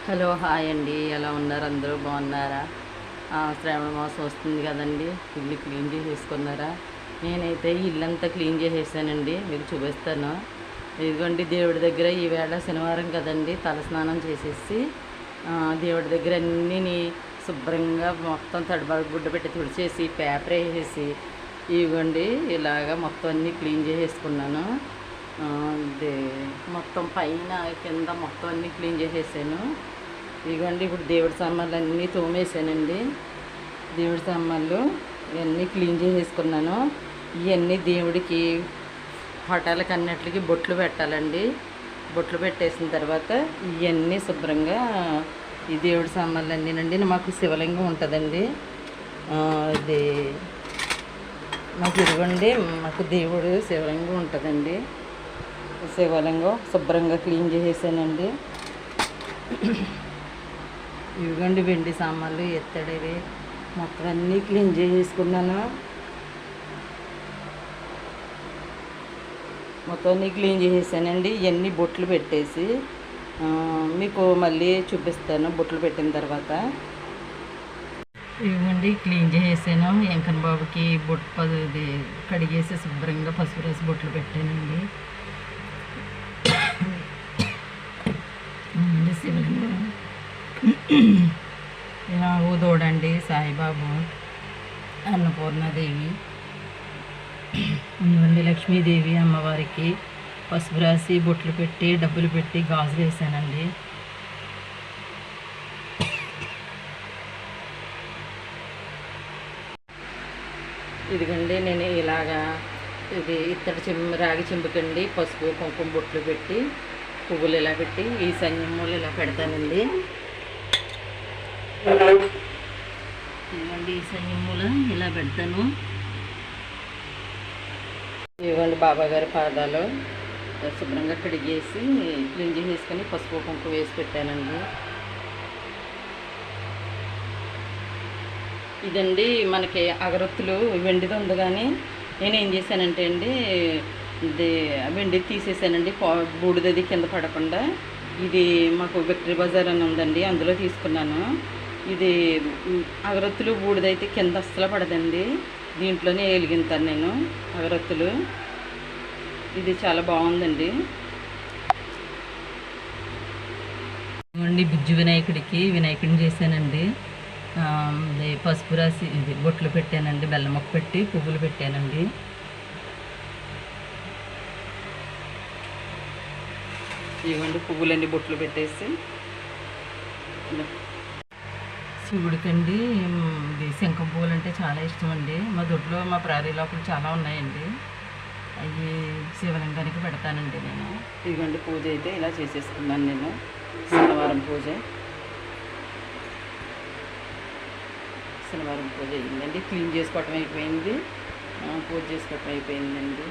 Hello hi అండి, ఎలా ఉన్నారు? అందరూ బాగున్నారా? శ్రావణ మాసం వస్తుంది కదండి, ఇల్లు క్లీన్ చేసేసుకున్నారా? నేనైతే ఇల్లంతా క్లీన్ చేసేసానండి, మీకు చూపిస్తాను. ఇదిగోండి, దేవుడి దగ్గర ఈవేళ శనివారం కదండి, తలస్నానం చేసేసి దేవుడి దగ్గర అన్నీ శుభ్రంగా మొత్తం తడిబాటు గుడ్డ పెట్టి తుడిచేసి పేపర్ వేసేసి ఇవ్వండి ఇలాగా మొత్తం అన్నీ క్లీన్ చేసేసుకున్నాను. మొత్తం పైన కింద మొత్తం అన్నీ క్లీన్ చేసేసాను. ఇదిగోండి, ఇప్పుడు దేవుడి సామాన్లు అన్నీ తోమేసానండి. దేవుడి సామాన్లు ఇవన్నీ క్లీన్ చేసేసుకున్నాను. ఇవన్నీ దేవుడికి హోటల్కి అన్నిటికి బొట్లు పెట్టాలండి. బొట్లు పెట్టేసిన తర్వాత ఇవన్నీ శుభ్రంగా ఈ దేవుడి సామాన్లు అన్నీనండి. మాకు శివలింగం ఉంటుందండి. ఇది మాకు ఇదిగోండి, మాకు దేవుడు శివలింగం ఉంటుందండి. శివలింగం శుభ్రంగా క్లీన్ చేసేసానండి. ఇవిగోండి, వెండి సామాన్లు ఎత్తడివి మొత్తం అన్నీ క్లీన్ చేసేసుకున్నాను. మొత్తం అన్నీ క్లీన్ చేసేసానండి. ఇవన్నీ బొట్లు పెట్టేసి మీకు మళ్ళీ చూపిస్తాను బొట్లు పెట్టిన తర్వాత. ఇవ్వండి, క్లీన్ చేసేసాను. వెంకన్న బాబుకి ఇది కడిగేసి శుభ్రంగా పసుపు రాసి బొట్లు పెట్టానండి. శివలింగం ఊదోడండి, సాయిబాబు, అన్నపూర్ణాదేవి, ఇవ్వండి లక్ష్మీదేవి అమ్మవారికి పసుపు రాసి బొట్లు పెట్టి డబ్బులు పెట్టి గాజులు వేసానండి. ఇదిగండి, నేను ఇలాగా ఇది ఇత్తడి రాగి చెంబుకండి పసుపు కుంకుమ బొట్లు పెట్టి పువ్వులు ఇలా పెట్టి ఈ సంయమ్మలు ఇలా పెడతానండి. ఇవ్వండి, ఈ సంయమ్మలు ఇలా పెడతాను. ఇవ్వండి, బాబాగారి పాదాలు శుభ్రంగా కడిగేసి క్లీన్ చేసేసుకొని పసుపు కుంకుమ వేసి పెట్టానండి. ఇదండి మనకి అగరొత్తులు వెండిది ఉంది, కానీ నేనేం చేశానంటే అండి, ఇది వెండి తీసేసానండి. బూడిదది కింద పడకుండా. ఇది మాకు విక్టరీ బజార్ అని ఉందండి, అందులో తీసుకున్నాను. ఇది అగరొత్తులు బూడిదైతే కింద అస్సలు పడదండి, దీంట్లోనే వెలిగింతాను నేను అగరొత్తులు. ఇది చాలా బాగుందండి. బుజ్జి వినాయకుడిని చేశానండి. పసుపు రాసి ఇది బొట్లు పెట్టానండి, బెల్లం మొక్క పెట్టి పువ్వులు పెట్టానండి. ఇవ్వండి, పువ్వులన్నీ బొట్లు పెట్టేసి శివుడికండి ఇది శంఖం పువ్వులు అంటే చాలా ఇష్టం అండి. మా దొడ్లో మా ప్రారీ లోపల చాలా ఉన్నాయండి, అవి శివలింగానికి పెడతానండి నేను. ఇదిగోండి, పూజ అయితే ఇలా చేసేసుకున్నాను నేను. శనివారం పూజ అయ్యిందండి. క్లీన్ చేసుకోవటం అయిపోయింది, పూజ చేసుకోవటం అయిపోయిందండి.